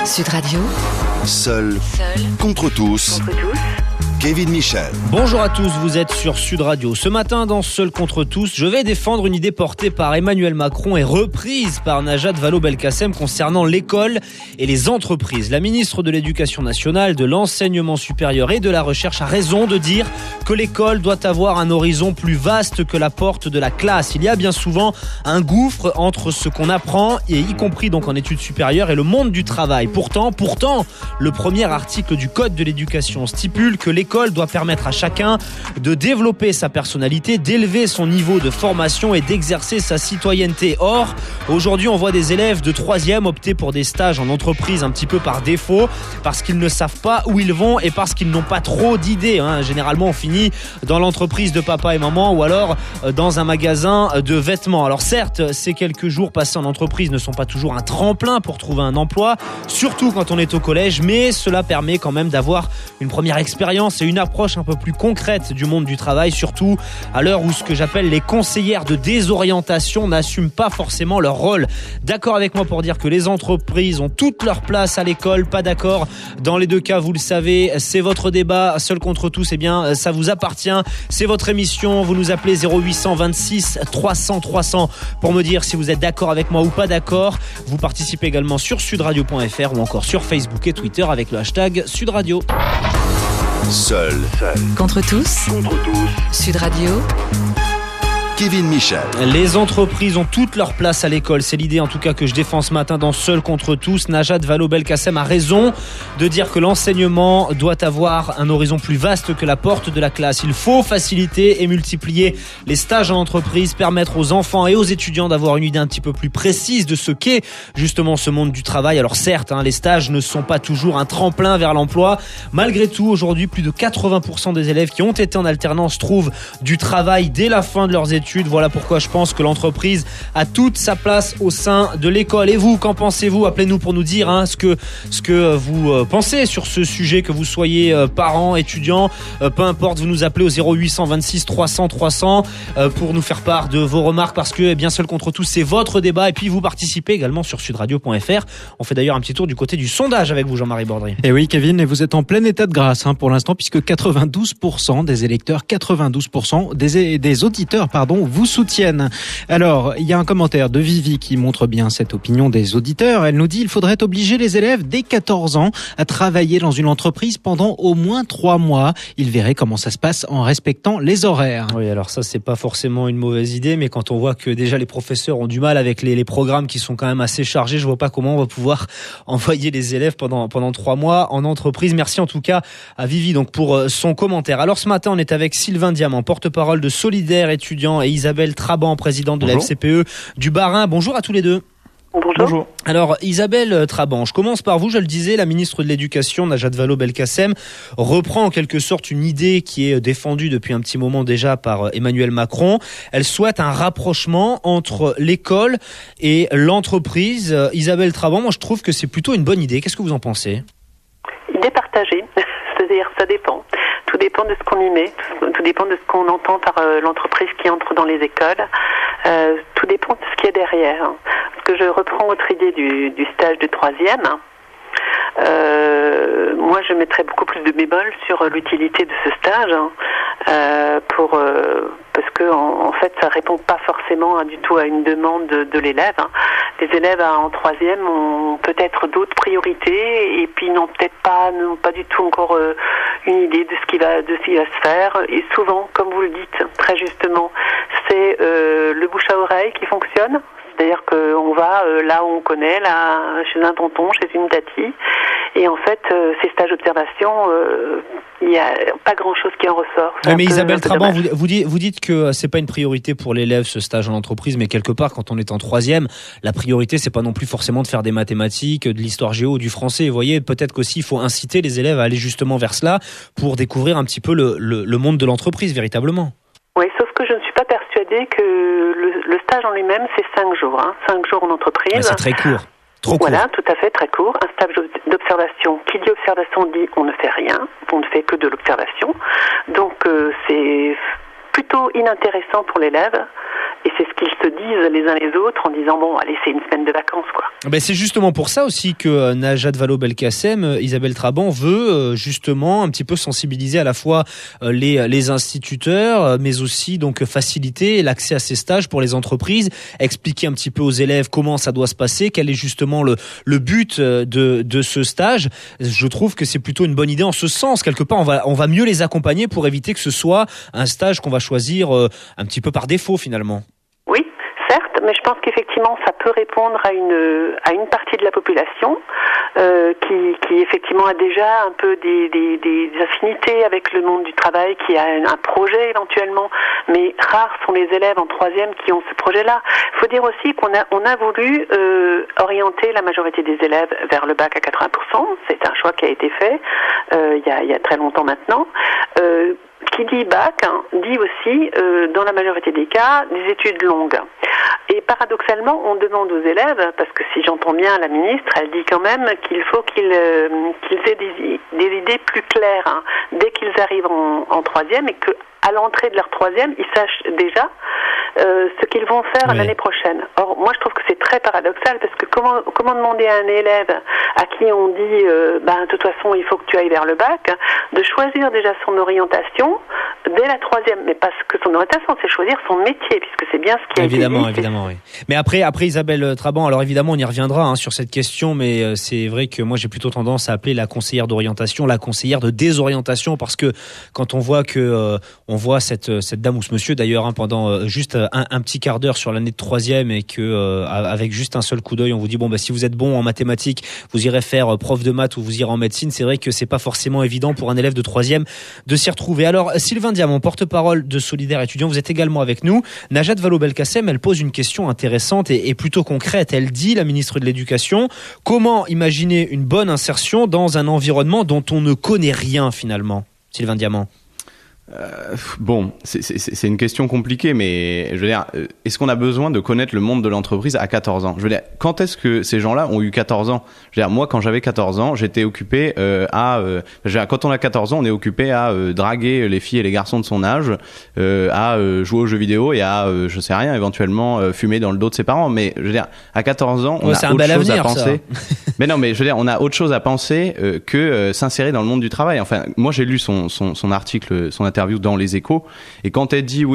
Sud Radio. Seul contre tous. Kevin Michel. Bonjour à tous, vous êtes sur Sud Radio. Ce matin, dans Seul contre tous, je vais défendre une idée portée par Emmanuel Macron et reprise par Najat Vallaud-Belkacem concernant l'école et les entreprises. La ministre de l'Éducation nationale, de l'Enseignement supérieur et de la Recherche a raison de dire que l'école doit avoir un horizon plus vaste que la porte de la classe. Il y a bien souvent un gouffre entre ce qu'on apprend, et y compris donc en études supérieures, et le monde du travail. Pourtant, le premier article du Code de l'éducation stipule que l'école doit permettre à chacun de développer sa personnalité, d'élever son niveau de formation et d'exercer sa citoyenneté. Or, aujourd'hui, on voit des élèves de 3e opter pour des stages en entreprise un petit peu par défaut, parce qu'ils ne savent pas où ils vont et parce qu'ils n'ont pas trop d'idées. Généralement, on finit dans l'entreprise de papa et maman ou alors dans un magasin de vêtements. Alors certes, ces quelques jours passés en entreprise ne sont pas toujours un tremplin pour trouver un emploi, surtout quand on est au collège, mais cela permet quand même d'avoir une première expérience et une approche un peu plus concrète du monde du travail, surtout à l'heure où ce que j'appelle les conseillères de désorientation n'assument pas forcément leur rôle. D'accord avec moi pour dire que les entreprises ont toute leur place à l'école, pas d'accord dans les deux cas, vous le savez, c'est votre débat, Seul contre tous, ça vous appartient, c'est votre émission, vous nous appelez 0826 300 300 pour me dire si vous êtes d'accord avec moi ou pas d'accord. Vous participez également sur sudradio.fr ou encore sur Facebook et Twitter avec le hashtag Sud Radio. Seul Contre tous. Sud Radio. Kevin Michel. Les entreprises ont toute leur place à l'école. C'est l'idée en tout cas que je défends ce matin dans Seul contre tous. Najat Vallaud-Belkacem a raison de dire que l'enseignement doit avoir un horizon plus vaste que la porte de la classe. Il faut faciliter et multiplier les stages en entreprise, permettre aux enfants et aux étudiants d'avoir une idée un petit peu plus précise de ce qu'est justement ce monde du travail. Alors certes, les stages ne sont pas toujours un tremplin vers l'emploi. Malgré tout, aujourd'hui, plus de 80% des élèves qui ont été en alternance trouvent du travail dès la fin de leurs études. Voilà pourquoi je pense que l'entreprise a toute sa place au sein de l'école. Et vous, qu'en pensez-vous ? Appelez-nous pour nous dire ce que vous pensez sur ce sujet, que vous soyez parents, étudiants, peu importe, vous nous appelez au 0826 300 300 pour nous faire part de vos remarques, parce que Seul contre tous, c'est votre débat. Et puis vous participez également sur sudradio.fr. On fait d'ailleurs un petit tour du côté du sondage avec vous, Jean-Marie Bordry. Et oui, Kevin, et vous êtes en plein état de grâce pour l'instant, puisque 92% des électeurs, 92% des auditeurs, vous soutiennent. Alors, il y a un commentaire de Vivi qui montre bien cette opinion des auditeurs. Elle nous dit: il faudrait obliger les élèves dès 14 ans à travailler dans une entreprise pendant au moins 3 mois. Ils verraient comment ça se passe en respectant les horaires. Oui, alors ça, c'est pas forcément une mauvaise idée, mais quand on voit que déjà les professeurs ont du mal avec les programmes qui sont quand même assez chargés, je vois pas comment on va pouvoir envoyer les élèves pendant 3 mois en entreprise. Merci en tout cas à Vivi donc pour son commentaire. Alors ce matin, on est avec Sylvain Diamant, porte-parole de Solidaires étudiants, et Isabelle Traban, présidente de la FCPE du Bas-Rhin. Bonjour à tous les deux. Bonjour. Alors Isabelle Traban, je commence par vous. Je le disais, la ministre de l'Éducation, Najat Vallaud-Belkacem, reprend en quelque sorte une idée qui est défendue depuis un petit moment déjà par Emmanuel Macron. Elle souhaite un rapprochement entre l'école et l'entreprise. Isabelle Traban, moi je trouve que c'est plutôt une bonne idée. Qu'est-ce que vous en pensez ? Idée partagée, c'est-à-dire ça dépend. Tout dépend de ce qu'on y met, tout dépend de ce qu'on entend par l'entreprise qui entre dans les écoles, tout dépend de ce qu'il y a derrière. Parce que je reprends votre idée du stage de 3e. Moi, je mettrais beaucoup plus de bémol sur l'utilité de ce stage, parce que en fait, ça répond pas forcément du tout à une demande de l'élève. Les élèves en 3e ont peut-être d'autres priorités et puis n'ont pas du tout encore une idée de ce qui va se faire. Et souvent, comme vous le dites très justement, c'est le bouche à oreille qui fonctionne. C'est-à-dire qu'on va là où on connaît, là chez un tonton, chez une tati, et en fait ces stages d'observation, il n'y a pas grand-chose qui en ressort. Oui, mais Isabelle Traban, vous dites que c'est pas une priorité pour l'élève ce stage en entreprise, mais quelque part quand on est en 3e, la priorité c'est pas non plus forcément de faire des mathématiques, de l'histoire géo, du français. Vous voyez, peut-être qu'aussi il faut inciter les élèves à aller justement vers cela pour découvrir un petit peu le monde de l'entreprise véritablement. Oui, sauf que je ne suis pas persuadée que le stage en lui-même, c'est 5 jours. 5 jours en entreprise. Ouais, c'est très court. Trop court. Voilà, tout à fait, très court. Un stage d'observation. Qui dit observation dit on ne fait rien. On ne fait que de l'observation. Donc, c'est plutôt inintéressant pour l'élève. Et c'est ce qu'ils se disent les uns les autres en disant bon, allez, c'est une semaine de vacances, quoi. Ben c'est justement pour ça aussi que Najat Vallaud-Belkacem, Isabelle Traban veut justement un petit peu sensibiliser à la fois les instituteurs, mais aussi donc faciliter l'accès à ces stages pour les entreprises, expliquer un petit peu aux élèves comment ça doit se passer, quel est justement le but de ce stage. Je trouve que c'est plutôt une bonne idée en ce sens. Quelque part, on va mieux les accompagner pour éviter que ce soit un stage qu'on va choisir un petit peu par défaut finalement. Oui, certes, mais je pense qu'effectivement ça peut répondre à une partie de la population qui effectivement a déjà un peu des affinités avec le monde du travail, qui a un projet éventuellement, mais rares sont les élèves en troisième qui ont ce projet-là. Il faut dire aussi qu'on a voulu orienter la majorité des élèves vers le bac à 80%. C'est un choix qui a été fait il y a très longtemps maintenant. Qui dit bac dit aussi, dans la majorité des cas, des études longues. Et paradoxalement, on demande aux élèves, parce que si j'entends bien la ministre, elle dit quand même qu'il faut qu'ils aient des idées plus claires dès qu'ils arrivent en troisième, et qu'à l'entrée de leur troisième, ils sachent déjà ce qu'ils vont faire l'année prochaine. Or, moi, je trouve que c'est très paradoxal, parce que comment demander à un élève à qui on dit de toute façon, il faut que tu ailles vers le bac, de choisir déjà son orientation dès la troisième, mais parce que son orientation, c'est choisir son métier, puisque c'est bien ce qui a été dit. Évidemment, oui. Mais après Isabelle Traban, alors évidemment, on y reviendra sur cette question, mais c'est vrai que moi, j'ai plutôt tendance à appeler la conseillère d'orientation la conseillère de désorientation, parce que quand on voit on voit cette dame ou ce monsieur d'ailleurs pendant juste un petit quart d'heure sur l'année de troisième, et que avec juste un seul coup d'œil, on vous dit si vous êtes bon en mathématiques, vous irez faire prof de maths ou vous irez en médecine. C'est vrai que c'est pas forcément évident pour un élève de troisième de s'y retrouver. Alors Sylvain Diamant, porte-parole de Solidaires étudiants, vous êtes également avec nous. Najat Vallaud-Belkacem, elle pose une question intéressante et plutôt concrète. Elle dit, la ministre de l'Éducation, comment imaginer une bonne insertion dans un environnement dont on ne connaît rien finalement? Sylvain Diamant. C'est une question compliquée, mais je veux dire, est-ce qu'on a besoin de connaître le monde de l'entreprise à 14 ans? Je veux dire, quand est-ce que ces gens-là ont eu 14 ans? Je veux dire, moi, quand j'avais 14 ans, j'étais occupé quand on a 14 ans, on est occupé à draguer les filles et les garçons de son âge, à jouer aux jeux vidéo et à, je sais rien, éventuellement fumer dans le dos de ses parents. Mais je veux dire, à 14 ans, on a autre chose à penser. Mais non, mais je veux dire, on a autre chose à penser que s'insérer dans le monde du travail. Enfin, moi, j'ai lu son article, son interview dans Les Échos, et quand elle dit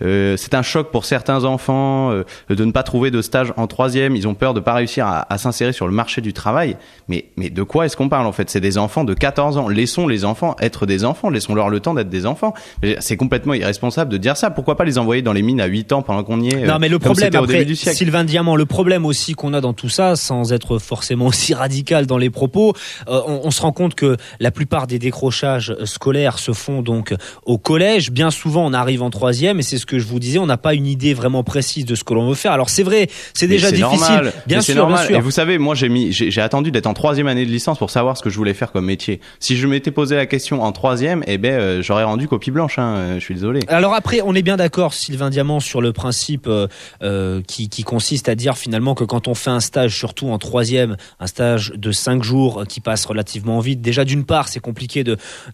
c'est un choc pour certains enfants de ne pas trouver de stage en troisième, ils ont peur de pas réussir à s'insérer sur le marché du travail, mais de quoi est-ce qu'on parle en fait? C'est des enfants de 14 ans, laissons les enfants être des enfants, laissons-leur le temps d'être des enfants. C'est complètement irresponsable de dire ça. Pourquoi pas les envoyer dans les mines à 8 ans pendant qu'on y est? Non, mais le problème après, du siècle. Sylvain Diamant, le problème aussi qu'on a dans tout ça, sans être forcément aussi radical dans les propos, on se rend compte que la plupart des décrochages scolaires se font donc au collège. Bien souvent, on arrive en troisième, et c'est ce que je vous disais, on n'a pas une idée vraiment précise de ce que l'on veut faire. Alors c'est vrai, c'est déjà difficile. Normal. Bien sûr. Et vous savez, moi j'ai attendu d'être en troisième année de licence pour savoir ce que je voulais faire comme métier. Si je m'étais posé la question en troisième, j'aurais rendu copie blanche. Je suis désolé. Alors après, on est bien d'accord, Sylvain Diamant, sur le principe qui consiste à dire finalement que quand on fait un stage, surtout en troisième, un stage de 5 jours qui passe relativement vite, déjà d'une part, c'est compliqué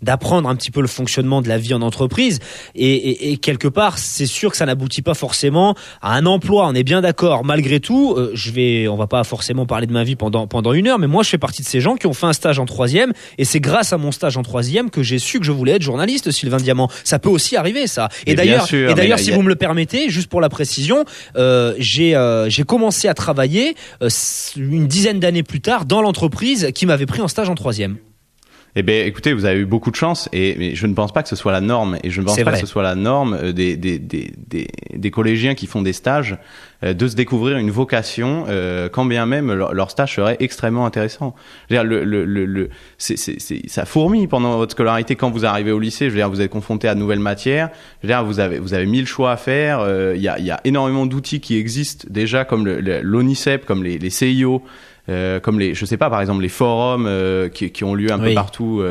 d'apprendre un petit peu le fonctionnement de la vie en entreprise, et quelque part c'est sûr que ça n'aboutit pas forcément à un emploi, on est bien d'accord. Malgré tout, on va pas forcément parler de ma vie pendant 1 heure, mais moi je fais partie de ces gens qui ont fait un stage en troisième, et c'est grâce à mon stage en troisième que j'ai su que je voulais être journaliste, Sylvain Diamant. Ça peut aussi arriver, ça. Et d'ailleurs, si vous me le permettez, juste pour la précision, j'ai commencé à travailler une dizaine d'années plus tard dans l'entreprise qui m'avait pris en stage en troisième. Écoutez, vous avez eu beaucoup de chance, mais je ne pense pas que ce soit la norme, et je ne pense pas que ce soit la norme des collégiens qui font des stages, de se découvrir une vocation, quand bien même leur stage serait extrêmement intéressant. Je veux dire, ça fourmille pendant votre scolarité. Quand vous arrivez au lycée, je veux dire, vous êtes confronté à de nouvelles matières. Je veux dire, vous avez 1000 choix à faire. Il y a énormément d'outils qui existent déjà, comme l'ONICEP, comme les CIO. Comme je sais pas, par exemple les forums qui ont lieu un peu partout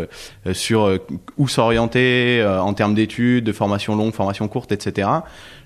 sur où s'orienter en termes d'études, de formation longue, formation courte, etc.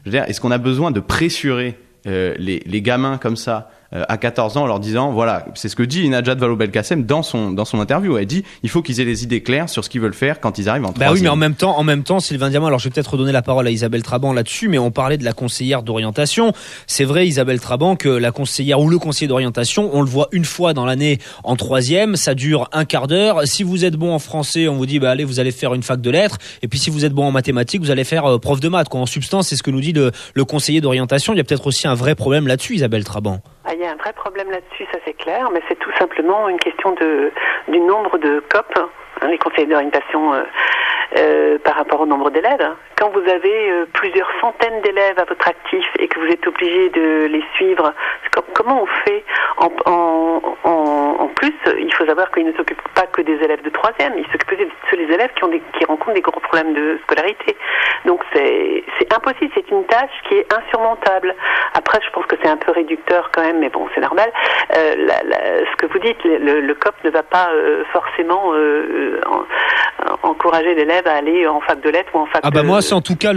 Je veux dire, est-ce qu'on a besoin de pressurer les gamins comme ça à 14 ans en leur disant, voilà, c'est ce que dit Najat Vallaud-Belkacem dans son interview. Elle dit, il faut qu'ils aient les idées claires sur ce qu'ils veulent faire quand ils arrivent en troisième. Bah oui, mais en même temps, Sylvain Diamant, alors je vais peut-être redonner la parole à Isabelle Traban là-dessus, mais on parlait de la conseillère d'orientation. C'est vrai, Isabelle Traban, que la conseillère ou le conseiller d'orientation, on le voit une fois dans l'année en troisième, ça dure un quart d'heure. Si vous êtes bon en français, on vous dit, allez, vous allez faire une fac de lettres. Et puis si vous êtes bon en mathématiques, vous allez faire prof de maths, quoi. En substance, c'est ce que nous dit le conseiller d'orientation. Il y a peut-être aussi un vrai problème là-dessus, Isabelle Traban. Il y a un vrai problème là-dessus, ça c'est clair, mais c'est tout simplement une question du nombre de COP, les conseillers d'orientation, par rapport au nombre d'élèves. Quand vous avez plusieurs centaines d'élèves à votre actif et que vous êtes obligé de les suivre, comment on fait en plus, il faut savoir qu'il ne s'occupe pas que des élèves de troisième, il s'occupe aussi des élèves qui rencontrent des gros problèmes de scolarité. Donc c'est impossible, c'est une tâche qui est insurmontable. Après, je pense que c'est un peu réducteur quand même, mais bon, c'est normal. Ce que vous dites, le COP ne va pas forcément encourager l'élève à aller en fac de lettres ou en fac de... Moi, c'est en tout cas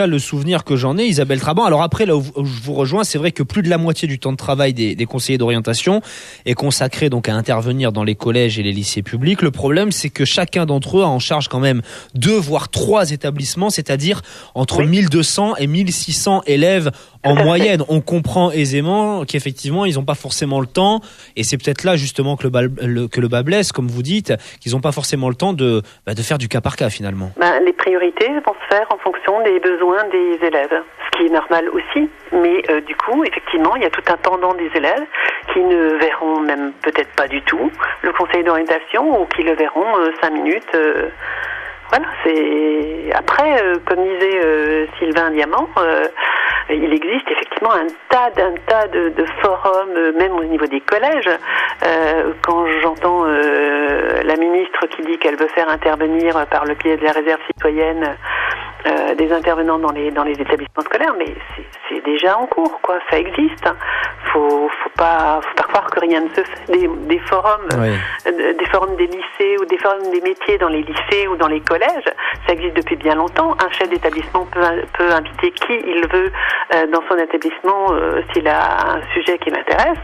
le souvenir que j'en ai, Isabelle Traban. Alors après, là où je vous rejoins, c'est vrai que plus de la moitié du temps de travail des conseillers d'orientation est consacré donc à intervenir dans les collèges et les lycées publics. Le problème, c'est que chacun d'entre eux a en charge quand même 2 voire 3 établissements, c'est-à-dire entre 1200 et 1600 élèves en moyenne. On comprend aisément qu'effectivement, ils n'ont pas forcément le temps, et c'est peut-être là justement que le bas blesse, comme vous dites, qu'ils n'ont pas forcément le temps de faire du cas par cas finalement. Les priorités vont se faire en fonction des besoins des élèves, ce qui est normal aussi, mais du coup, effectivement, il y a tout un pendant des élèves qui ne verront même peut-être pas du tout le conseil d'orientation, ou qui le verront 5 minutes. Voilà, c'est... Après, comme disait Sylvain Diamant, il existe effectivement un tas de forums, même au niveau des collèges. Quand j'entends la ministre qui dit qu'elle veut faire intervenir par le biais de la réserve citoyenne des intervenants dans les établissements scolaires, mais c'est déjà en cours, quoi. Ça existe. Faut pas croire que rien ne se fait. Des forums, des forums des lycées ou des forums des métiers dans les lycées ou dans les collèges, ça existe depuis bien longtemps. Un chef d'établissement peut inviter qui il veut dans son établissement s'il a un sujet qui l'intéresse.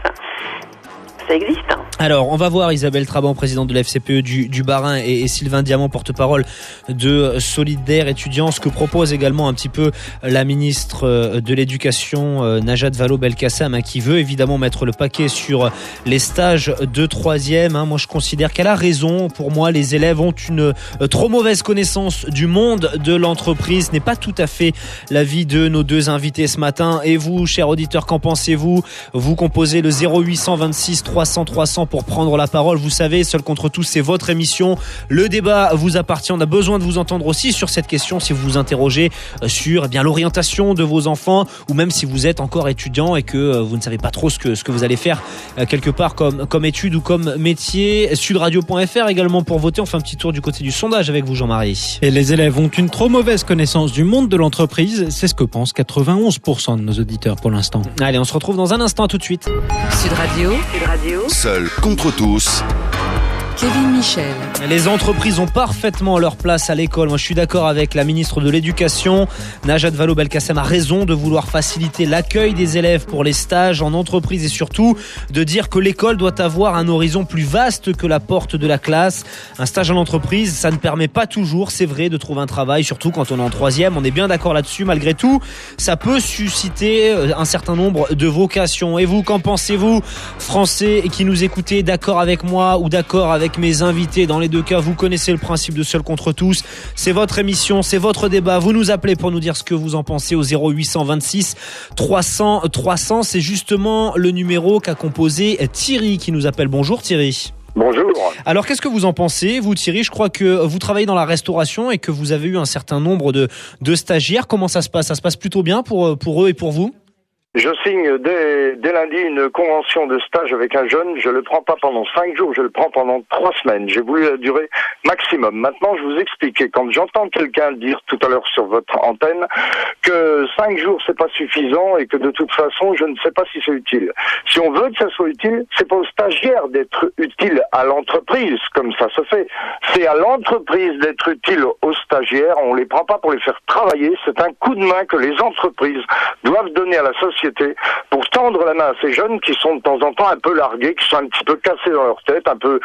Ça existe. Alors, on va voir Isabelle Traban, présidente de la FCPE du Bas-Rhin, et Sylvain Diamant, porte-parole de Solidaires étudiants, ce que propose également un petit peu la ministre de l'Éducation, Najat Vallaud-Belkacem, qui veut évidemment mettre le paquet sur les stages de troisième. Moi, je considère qu'elle a raison. Pour moi, les élèves ont une trop mauvaise connaissance du monde de l'entreprise. Ce n'est pas tout à fait l'avis de nos 2 invités ce matin. Et vous, chers auditeurs, qu'en pensez-vous? Vous composez le 0826 300 300 pour prendre la parole. Vous savez, Seul contre tous, c'est votre émission. Le débat vous appartient. On a besoin de vous entendre aussi sur cette question, si vous vous interrogez sur l'orientation de vos enfants, ou même si vous êtes encore étudiant et que vous ne savez pas trop ce que vous allez faire quelque part comme étude ou comme métier. Sudradio.fr également pour voter. On fait un petit tour du côté du sondage avec vous, Jean-Marie. Et les élèves ont une trop mauvaise connaissance du monde de l'entreprise. C'est ce que pensent 91% de nos auditeurs pour l'instant. Allez, on se retrouve dans un instant. À tout de suite. Sud Radio. Seul contre tous. Kevin Michel. Les entreprises ont parfaitement leur place à l'école. Moi, je suis d'accord avec la ministre de l'Éducation. Najat Vallaud-Belkacem a raison de vouloir faciliter l'accueil des élèves pour les stages en entreprise, et surtout de dire que l'école doit avoir un horizon plus vaste que la porte de la classe. Un stage en entreprise, ça ne permet pas toujours, c'est vrai, de trouver un travail, surtout quand on est en troisième. On est bien d'accord là-dessus. Malgré tout, ça peut susciter un certain nombre de vocations. Et vous, qu'en pensez-vous, Français qui nous écoutez, d'accord avec moi ou d'accord avec mes invités? Dans les 2 cas, vous connaissez le principe de Seul contre tous. C'est votre émission, c'est votre débat. Vous nous appelez pour nous dire ce que vous en pensez au 0826 300 300. C'est justement le numéro qu'a composé Thierry qui nous appelle. Bonjour Thierry. Bonjour. Alors, qu'est-ce que vous en pensez, vous Thierry? Je crois que vous travaillez dans la restauration et que vous avez eu un certain nombre de stagiaires. Comment ça se passe? Ça se passe plutôt bien pour eux et pour vous? Je signe dès lundi une convention de stage avec un jeune. Je le prends pas pendant 5 jours, je le prends pendant 3 semaines. J'ai voulu la durée maximum. Maintenant, je vous explique. Et quand j'entends quelqu'un dire tout à l'heure sur votre antenne que 5 jours c'est pas suffisant et que de toute façon, je ne sais pas si c'est utile. Si on veut que ça soit utile, c'est pas aux stagiaires d'être utile à l'entreprise, comme ça se fait. C'est à l'entreprise d'être utile aux stagiaires. On les prend pas pour les faire travailler. C'est un coup de main que les entreprises doivent donner à la société société pour tendre la main à ces jeunes qui sont de temps en temps un peu largués, qui sont un petit peu cassés dans leur tête, un peu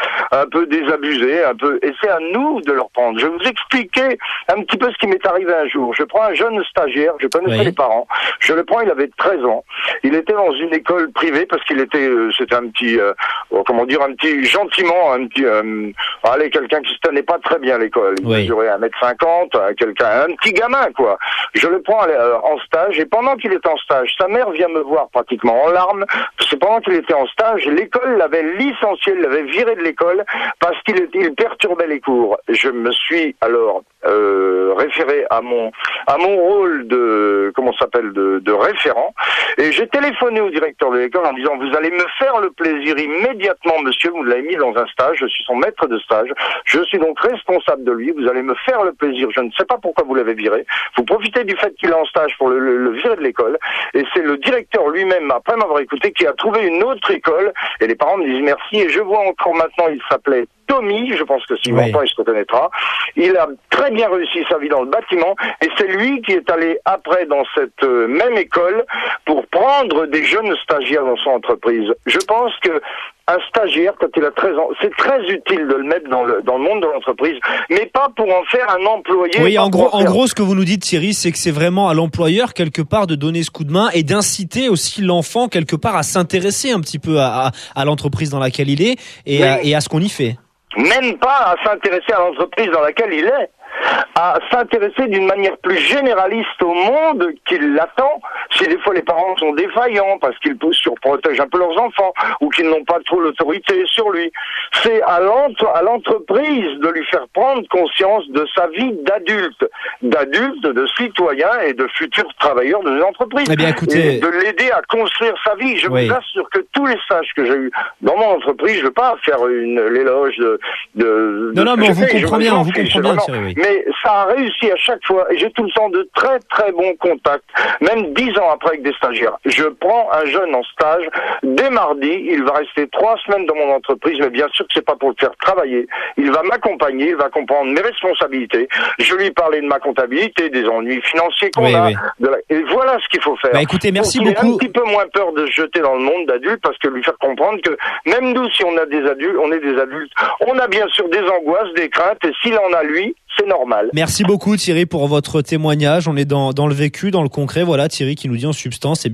désabusés, et c'est à nous de leur prendre. Je vais vous expliquer un petit peu ce qui m'est arrivé un jour. Je prends un jeune stagiaire, je connaissais les parents, je le prends, il avait 13 ans, il était dans une école privée parce qu'il était, c'était un petit, quelqu'un qui se tenait pas très bien à l'école. Il mesurait 1m50, un petit gamin, quoi. Je le prends en stage, et pendant qu'il était en stage, sa mère vient me voir pratiquement en larmes, parce que pendant qu'il était en stage, l'école l'avait licencié, l'avait viré de l'école, parce qu'il perturbait les cours. Je me suis alors référé à mon rôle de référent, et j'ai téléphoné au directeur de l'école en disant: vous allez me faire le plaisir immédiatement, monsieur, vous l'avez mis dans un stage, je suis son maître de stage, je suis donc responsable de lui, vous allez me faire le plaisir, je ne sais pas pourquoi vous l'avez viré, vous profitez du fait qu'il est en stage pour le virer de l'école, et c'est le directeur lui-même, après m'avoir écouté, qui a trouvé une autre école, et les parents me disent merci, et je vois encore maintenant, il s'appelait Tommy, je pense que s'il m'entend, il se reconnaîtra. Il a très bien réussi sa vie dans le bâtiment, et c'est lui qui est allé après dans cette même école pour prendre des jeunes stagiaires dans son entreprise. Je pense que un stagiaire, quand il a 13 ans, c'est très utile de le mettre dans le monde de l'entreprise, mais pas pour en faire un employé. Oui, en gros, ce que vous nous dites, Thierry, c'est que c'est vraiment à l'employeur, quelque part, de donner ce coup de main et d'inciter aussi l'enfant, quelque part, à s'intéresser un petit peu à l'entreprise dans laquelle il est et à ce qu'on y fait. Même pas à s'intéresser à l'entreprise dans laquelle il est, à s'intéresser d'une manière plus généraliste au monde qui l'attend. Si des fois les parents sont défaillants parce qu'ils surprotègent un peu leurs enfants ou qu'ils n'ont pas trop l'autorité sur lui, c'est à l'entreprise de lui faire prendre conscience de sa vie d'adulte, de citoyen et de futur travailleur de l'entreprise. Eh bien, écoutez, et de l'aider à construire sa vie. Je vous assure que tous les stages que j'ai eu dans mon entreprise, je ne veux pas faire l'éloge de non, mais on vous comprend bien, Thierry. Mais ça a réussi à chaque fois, et j'ai tout le temps de très très bons contacts, même 10 ans après avec des stagiaires. Je prends un jeune en stage, dès mardi, il va rester 3 semaines dans mon entreprise, mais bien sûr que c'est pas pour le faire travailler. Il va m'accompagner, il va comprendre mes responsabilités, je lui parlais de ma comptabilité, des ennuis financiers qu'on a, et voilà ce qu'il faut faire. Bah écoutez, merci beaucoup. Il a un petit peu moins peur de se jeter dans le monde d'adultes, parce que lui faire comprendre que même nous, si on est des adultes, on a bien sûr des angoisses, des craintes, et s'il en a lui, c'est normal. Merci beaucoup Thierry pour votre témoignage. On est dans le vécu, dans le concret. Voilà, Thierry qui nous dit en substance,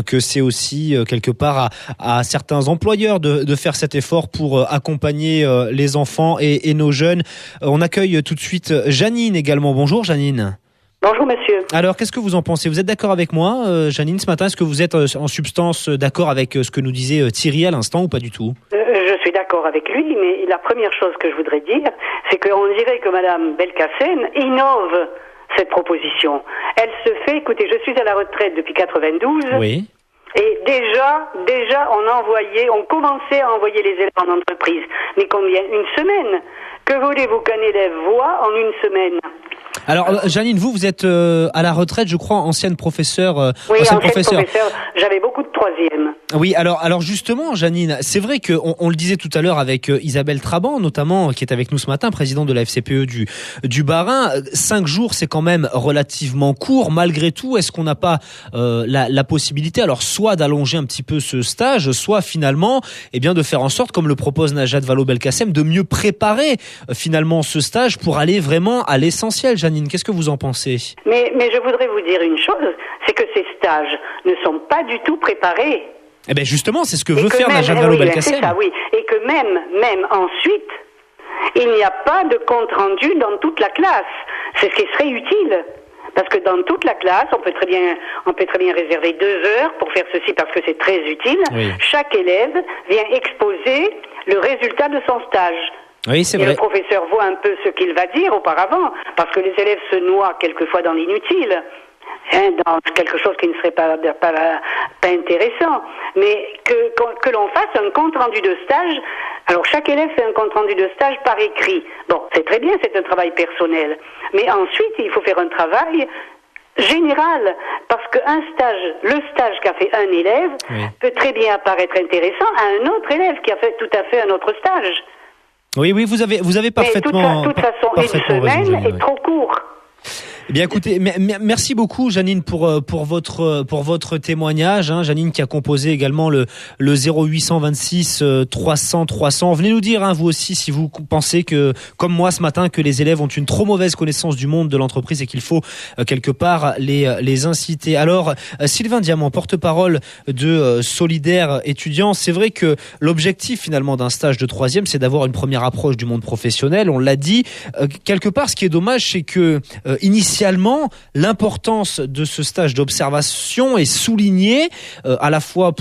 que c'est aussi quelque part à certains employeurs de faire cet effort pour accompagner les enfants et nos jeunes. On accueille tout de suite Janine également. Bonjour Janine. Bonjour monsieur. Alors, qu'est-ce que vous en pensez ? Vous êtes d'accord avec moi, Janine, ce matin ? Est-ce que vous êtes en substance d'accord avec ce que nous disait Thierry à l'instant ou pas du tout ? Je suis d'accord avec lui, mais la première chose que je voudrais dire, c'est qu'on dirait que Madame Belkacem innove cette proposition. Elle se fait, écoutez, je suis à la retraite depuis 92. Oui. Et déjà, on commençait à envoyer les élèves en entreprise. Mais combien ? Une semaine ? Que voulez-vous qu'un élève voit en une semaine ? Alors, Janine, vous êtes à la retraite, je crois, ancienne professeure. Oui, ancienne professeure. J'avais beaucoup de troisième. Oui, alors justement, Janine, c'est vrai que on le disait tout à l'heure avec Isabelle Traban, notamment, qui est avec nous ce matin, présidente de la FCPE du Bas-Rhin. 5 jours, c'est quand même relativement court. Malgré tout, est-ce qu'on n'a pas la possibilité, alors soit d'allonger un petit peu ce stage, soit finalement, de faire en sorte, comme le propose Najat Vallaud-Belkacem, de mieux préparer finalement ce stage pour aller vraiment à l'essentiel. Janine, qu'est-ce que vous en pensez ? Mais je voudrais vous dire une chose, c'est que ces stages ne sont pas du tout préparés. Eh bien justement, c'est ce que veut faire Najat Vallaud-Belkacem. C'est ça, oui. Et que même ensuite, il n'y a pas de compte rendu dans toute la classe. C'est ce qui serait utile. Parce que dans toute la classe, on peut très bien réserver 2 heures pour faire ceci parce que c'est très utile. Oui. Chaque élève vient exposer le résultat de son stage. Oui, c'est vrai. Le professeur voit un peu ce qu'il va dire auparavant, parce que les élèves se noient quelquefois dans l'inutile, dans quelque chose qui ne serait pas intéressant. Mais que l'on fasse un compte rendu de stage. Alors chaque élève fait un compte rendu de stage par écrit. Bon, c'est très bien, c'est un travail personnel. Mais ensuite, il faut faire un travail général, parce le stage qu'a fait un élève peut très bien apparaître intéressant à un autre élève qui a fait tout à fait un autre stage. Oui, vous avez parfaitement. Mais de toute façon, une semaine est trop court. Eh bien, écoutez, merci beaucoup, Janine, pour votre témoignage. Janine qui a composé également le 0826 300 300. Venez nous dire, vous aussi, si vous pensez que, comme moi ce matin, que les élèves ont une trop mauvaise connaissance du monde de l'entreprise et qu'il faut quelque part les inciter. Alors, Sylvain Diamant, porte-parole de Solidaire étudiants, c'est vrai que l'objectif finalement d'un stage de troisième, c'est d'avoir une première approche du monde professionnel. On l'a dit. Quelque part, ce qui est dommage, c'est que initialement, l'importance de ce stage d'observation est soulignée à la fois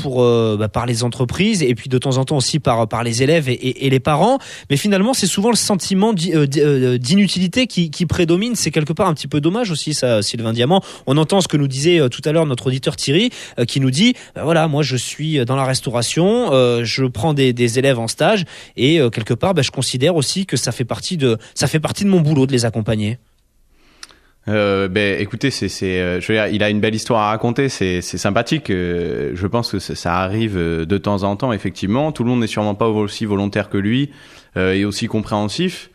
par les entreprises et puis de temps en temps aussi par les élèves et les parents. Mais finalement, c'est souvent le sentiment d'inutilité qui prédomine. C'est quelque part un petit peu dommage aussi, ça, Sylvain Diamant. On entend ce que nous disait tout à l'heure notre auditeur Thierry, qui nous dit, voilà, moi je suis dans la restauration, je prends des élèves en stage et quelque part, je considère aussi que ça fait partie de mon boulot de les accompagner. Écoutez, je veux dire, il a une belle histoire à raconter, c'est sympathique. Je pense que ça arrive de temps en temps, effectivement. Tout le monde n'est sûrement pas aussi volontaire que lui et aussi compréhensif.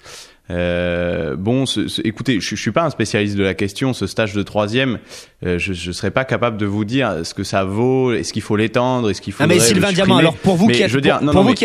Écoutez, je suis pas un spécialiste de la question. Ce stage de troisième, je serais pas capable de vous dire ce que ça vaut, est-ce qu'il faut l'étendre, est-ce qu'il faut. Mais Sylvain Diamant, alors pour vous qui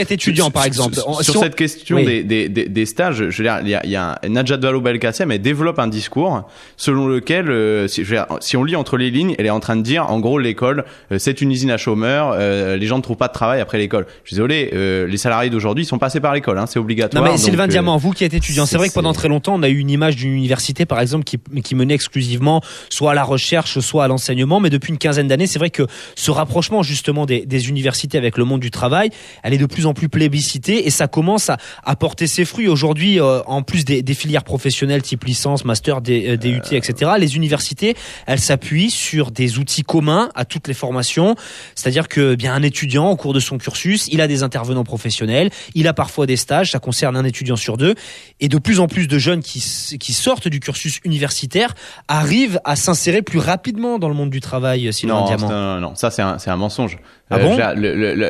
êtes étudiant, par exemple, sur cette question des stages, je veux dire, il y a Najat Vallaud-Belkacem, elle développe un discours selon lequel, si on lit entre les lignes, elle est en train de dire, en gros, l'école, c'est une usine à chômeurs, les gens ne trouvent pas de travail après l'école. Je suis désolé, les salariés d'aujourd'hui, ils sont passés par l'école, c'est obligatoire. Non, mais Sylvain Diamant, vous qui êtes étudiant, c'est vrai que pendant très longtemps, on a eu une image d'une université, par exemple, qui menait exclusivement soit à la recherche, soit à l'enseignement. Mais depuis une quinzaine d'années, c'est vrai que ce rapprochement justement des universités avec le monde du travail, elle est de plus en plus plébiscitée et ça commence à porter ses fruits. Aujourd'hui, en plus des filières professionnelles type licence, master, DUT, etc., les universités, elles s'appuient sur des outils communs à toutes les formations. C'est-à-dire que bien un étudiant, au cours de son cursus, il a des intervenants professionnels, il a parfois des stages, ça concerne un étudiant sur deux. Et de plus en plus de jeunes qui sortent du cursus universitaire arrivent à s'insérer plus rapidement dans le monde du travail, Sylvain Diamant. Non, ça c'est un mensonge. Ah bon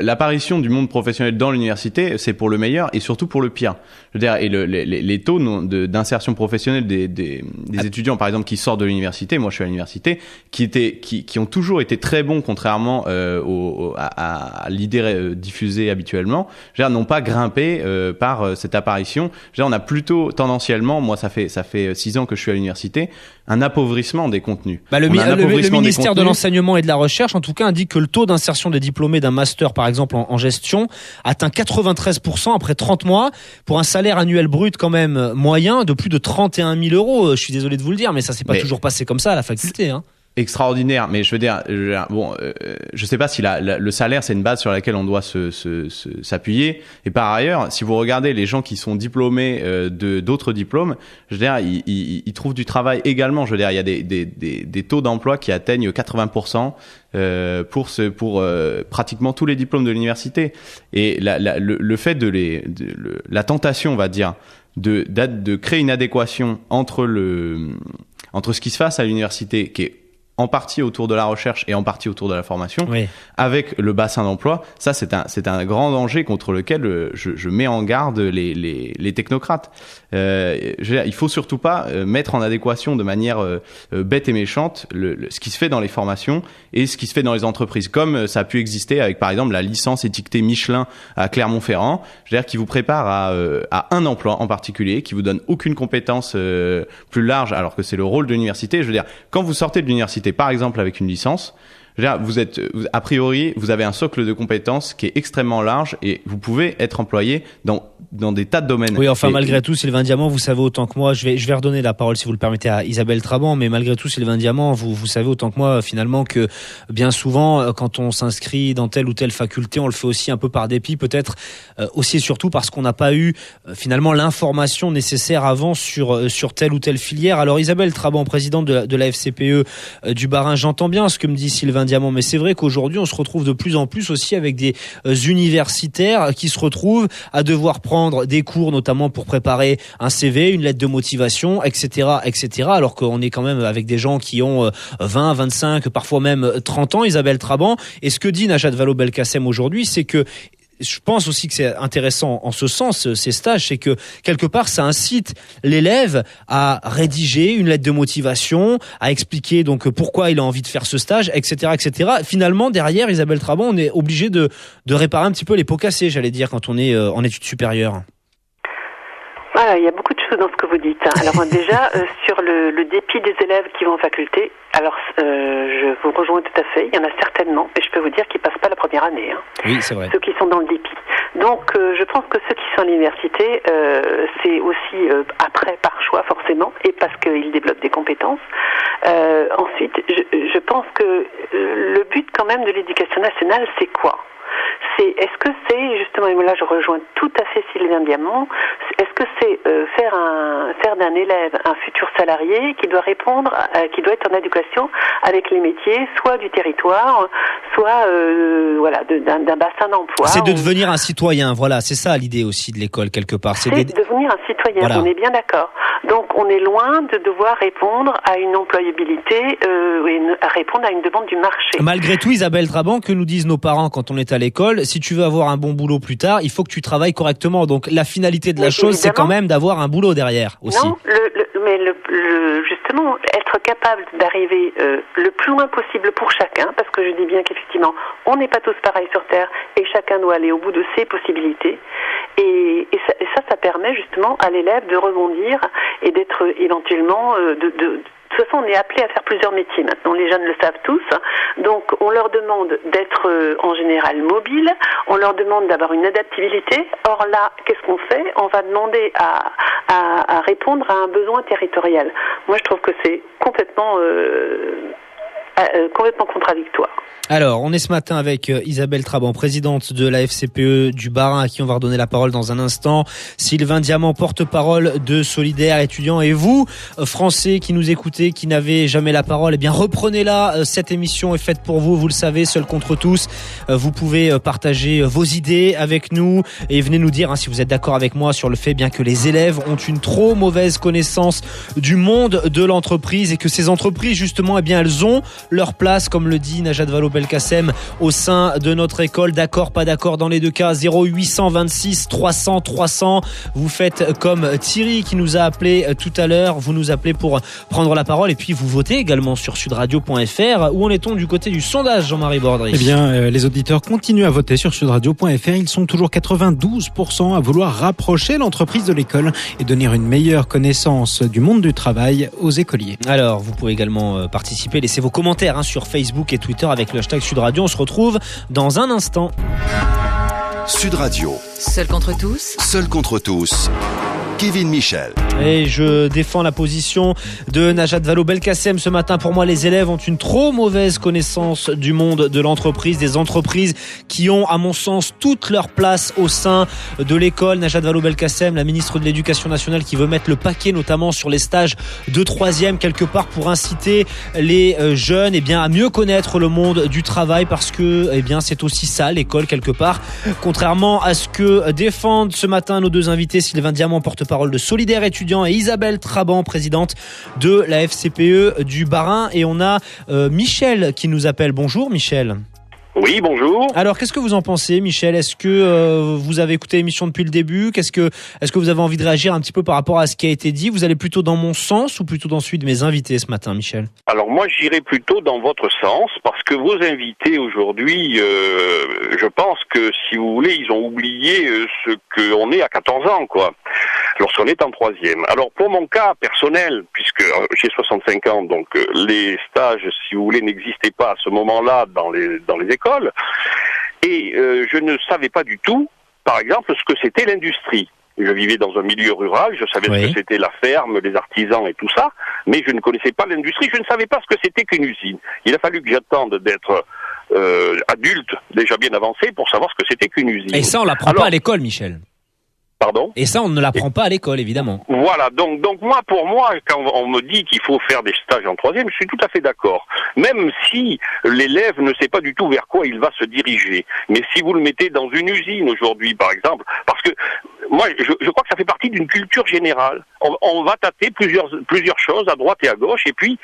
l'apparition du monde professionnel dans l'université, c'est pour le meilleur et surtout pour le pire. Je veux dire, et les taux d'insertion professionnelle des étudiants, par exemple, qui sortent de l'université, moi je suis à l'université, qui ont toujours été très bons, contrairement à l'idée diffusée habituellement, je veux dire, n'ont pas grimpé par cette apparition. Je veux dire, on a plutôt tendanciellement, moi ça fait 6 ans que je suis à l'université, un appauvrissement des contenus. Le ministère de l'enseignement et de la recherche, en tout cas, indique que le taux d'insertion des diplômés d'un master, par exemple, en gestion, atteint 93% après 30 mois, pour un salaire annuel brut quand même moyen de plus de 31 000 euros. Je suis désolé de vous le dire, mais ça s'est pas toujours passé comme ça à la faculté. Extraordinaire, mais je veux dire, je sais pas si le salaire c'est une base sur laquelle on doit s'appuyer. Et par ailleurs, si vous regardez les gens qui sont diplômés d'autres diplômes, je veux dire, ils trouvent du travail également. Je veux dire, il y a des taux d'emploi qui atteignent 80% pour pratiquement tous les diplômes de l'université. Et le fait la tentation, on va dire, de créer une adéquation entre ce qui se passe à l'université, qui est en partie autour de la recherche et en partie autour de la formation, avec le bassin d'emploi, ça c'est un grand danger contre lequel je mets en garde les technocrates. Il faut surtout pas mettre en adéquation de manière bête et méchante ce qui se fait dans les formations et ce qui se fait dans les entreprises, comme ça a pu exister avec par exemple la licence étiquetée Michelin à Clermont-Ferrand, je veux dire, qui vous prépare à un emploi en particulier, qui vous donne aucune compétence plus large, alors que c'est le rôle de l'université. Je veux dire, quand vous sortez de l'université, par exemple avec une licence, je veux dire, a priori, vous avez un socle de compétences qui est extrêmement large et vous pouvez être employé dans des tas de domaines. Oui, enfin, malgré tout, Sylvain Diamant, vous savez autant que moi, je vais redonner la parole, si vous le permettez, à Isabelle Traban, mais malgré tout, Sylvain Diamant, vous savez autant que moi, finalement, que bien souvent, quand on s'inscrit dans telle ou telle faculté, on le fait aussi un peu par dépit, peut-être aussi et surtout parce qu'on n'a pas eu, finalement, l'information nécessaire avant sur telle ou telle filière. Alors, Isabelle Traban, présidente de la FCPE du Bas-Rhin, j'entends bien ce que me dit Sylvain Diamant, mais c'est vrai qu'aujourd'hui, on se retrouve de plus en plus aussi avec des universitaires qui se retrouvent à devoir prendre des cours, notamment pour préparer un CV, une lettre de motivation, etc., alors qu'on est quand même avec des gens qui ont 20, 25, parfois même 30 ans, Isabelle Traban. Et ce que dit Najat Vallaud-Belkacem aujourd'hui, c'est que je pense aussi que c'est intéressant en ce sens, ces stages, c'est que quelque part ça incite l'élève à rédiger une lettre de motivation, à expliquer donc pourquoi il a envie de faire ce stage, etc., etc. Finalement, derrière, Isabelle Trabant, on est obligé de réparer un petit peu les pots cassés, j'allais dire, quand on est en études supérieures. Voilà, il y a beaucoup de choses dans ce que vous dites. Alors déjà, sur le dépit des élèves qui vont en faculté, alors je vous rejoins tout à fait, il y en a certainement, mais je peux vous dire qu'ils passent pas la première année. Oui, c'est vrai. Ceux qui sont dans le dépit. Donc je pense que ceux qui sont à l'université, c'est aussi après par choix forcément, et parce qu'ils développent des compétences. Ensuite, je pense que le but quand même de l'éducation nationale, c'est quoi ? Est-ce que c'est, justement, et là je rejoins tout à fait Sylvain Diamant, est-ce que c'est faire d'un élève un futur salarié qui doit répondre, qui doit être en adéquation avec les métiers, soit du territoire, soit d'un bassin d'emploi. C'est de devenir un citoyen, voilà, c'est ça l'idée aussi de l'école quelque part. C'est devenir un citoyen, voilà. On est bien d'accord. Donc on est loin de devoir répondre à une employabilité et à répondre à une demande du marché. Malgré tout, Isabelle Trabant, que nous disent nos parents quand on est à l'école, si tu veux avoir un bon boulot plus tard, il faut que tu travailles correctement. Donc la finalité de la chose, c'est quand même d'avoir un boulot derrière aussi. Non, mais justement, être capable d'arriver le plus loin possible pour chacun, parce que je dis bien qu'effectivement, on n'est pas tous pareils sur Terre et chacun doit aller au bout de ses possibilités. Et ça permet justement à l'élève de rebondir et d'être éventuellement de toute façon, on est appelé à faire plusieurs métiers maintenant. Les jeunes le savent tous. Donc, on leur demande d'être en général mobile. On leur demande d'avoir une adaptabilité. Or là, qu'est-ce qu'on fait ? On va demander à répondre à un besoin territorial. Moi, je trouve que c'est complètement contradictoire. Alors, on est ce matin avec Isabelle Trabant, présidente de la FCPE du Bas-Rhin, à qui on va redonner la parole dans un instant. Sylvain Diamant, porte-parole de Solidaires étudiants. Et vous, Français qui nous écoutez, qui n'avez jamais la parole, eh bien reprenez-la. Cette émission est faite pour vous, vous le savez, seul contre tous. Vous pouvez partager vos idées avec nous et venez nous dire si vous êtes d'accord avec moi sur le fait bien que les élèves ont une trop mauvaise connaissance du monde de l'entreprise et que ces entreprises, justement, eh bien elles ont leur place, comme le dit Najat Vallaud-Belkacem, au sein de notre école. D'accord, pas d'accord dans les deux cas. 0826 300 300. Vous faites comme Thierry qui nous a appelé tout à l'heure. Vous nous appelez pour prendre la parole et puis vous votez également sur sudradio.fr. Où en est-on du côté du sondage, Jean-Marie Bordry ? Eh bien, les auditeurs continuent à voter sur sudradio.fr. Ils sont toujours 92% à vouloir rapprocher l'entreprise de l'école et donner une meilleure connaissance du monde du travail aux écoliers. Alors, vous pouvez également participer. Laissez vos commentaires sur Facebook et Twitter avec le hashtag Sud Radio. On se retrouve dans un instant. Sud Radio. Seul contre tous. Seul contre tous. Kevin Michel. Et je défends la position de Najat Vallaud-Belkacem ce matin. Pour moi, les élèves ont une trop mauvaise connaissance du monde de l'entreprise, des entreprises qui ont, à mon sens, toute leur place au sein de l'école. Najat Vallaud-Belkacem, la ministre de l'Éducation nationale, qui veut mettre le paquet notamment sur les stages de 3e quelque part pour inciter les jeunes à mieux connaître le monde du travail, parce que c'est aussi ça l'école quelque part. Contrairement à ce que défendent ce matin nos deux invités, Sylvain Diamant, porte-parole de Solidaires étudiants, et Isabelle Trabant, présidente de la FCPE du Bas-Rhin. Et on a Michel qui nous appelle. Bonjour Michel. Oui, bonjour. Alors, qu'est-ce que vous en pensez, Michel ? Est-ce que vous avez écouté l'émission depuis le début ? Est-ce que vous avez envie de réagir un petit peu par rapport à ce qui a été dit ? Vous allez plutôt dans mon sens ou plutôt dans celui de mes invités ce matin, Michel ? Alors moi, j'irai plutôt dans votre sens, parce que vos invités aujourd'hui, je pense que, si vous voulez, ils ont oublié ce qu'on est à 14 ans, quoi, lorsqu'on est en 3e. Alors, pour mon cas personnel, puisque j'ai 65 ans, donc les stages, si vous voulez, n'existaient pas à ce moment-là dans les écoles, et je ne savais pas du tout, par exemple, ce que c'était l'industrie. Je vivais dans un milieu rural, je savais ce que c'était la ferme, les artisans et tout ça, mais je ne connaissais pas l'industrie, je ne savais pas ce que c'était qu'une usine. Il a fallu que j'attende d'être adulte, déjà bien avancé, pour savoir ce que c'était qu'une usine. Et ça, on l'apprend pas à l'école, Michel. Pardon ? Et ça, on ne l'apprend pas à l'école, évidemment. Voilà, donc pour moi, quand on me dit qu'il faut faire des stages en 3e, je suis tout à fait d'accord. Même si l'élève ne sait pas du tout vers quoi il va se diriger. Mais si vous le mettez dans une usine aujourd'hui, par exemple, parce que moi, je crois que ça fait partie d'une culture générale. On va tâter plusieurs choses à droite et à gauche, et puis